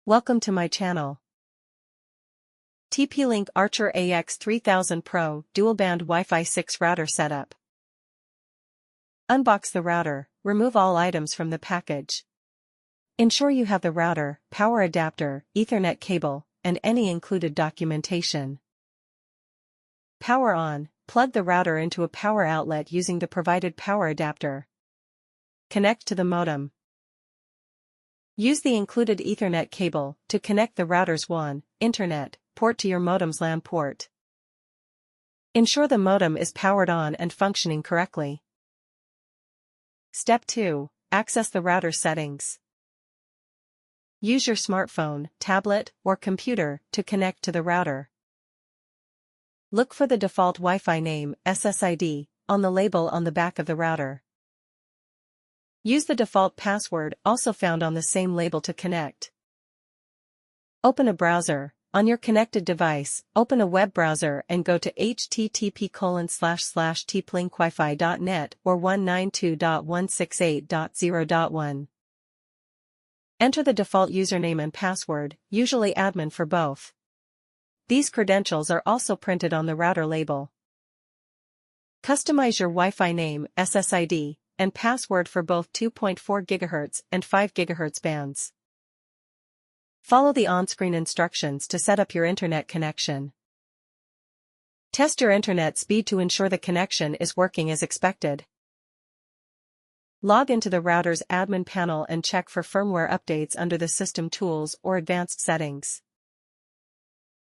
Welcome to my channel. TP-Link Archer AX3000 Pro Dual-Band Wi-Fi 6 Router Setup. Unbox the router, remove all items from the package. Ensure you have the router, power adapter, Ethernet cable, and any included documentation. Power on, plug the router into a power outlet using the provided power adapter. Connect to the modem. Use the included Ethernet cable to connect the router's WAN, Internet, port to your modem's LAN port. Ensure the modem is powered on and functioning correctly. Step 2. Access the router settings. Use your smartphone, tablet, or computer to connect to the router. Look for the default Wi-Fi name, SSID, on the label on the back of the router. Use the default password also found on the same label to connect. Open a browser. On your connected device, open a web browser and go to http://tplinkwfi.net or 192.168.0.1. Enter the default username and password, usually admin for both. These credentials are also printed on the router label. Customize your Wi-Fi name, SSID, and password for both 2.4 GHz and 5 GHz bands. Follow the on-screen instructions to set up your internet connection. Test your internet speed to ensure the connection is working as expected. Log into the router's admin panel and check for firmware updates under the System Tools or Advanced Settings.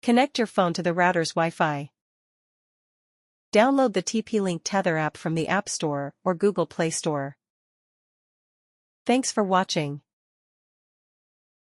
Connect your phone to the router's Wi-Fi. Download the TP-Link Tether app from the App Store or Google Play Store. Thanks for watching.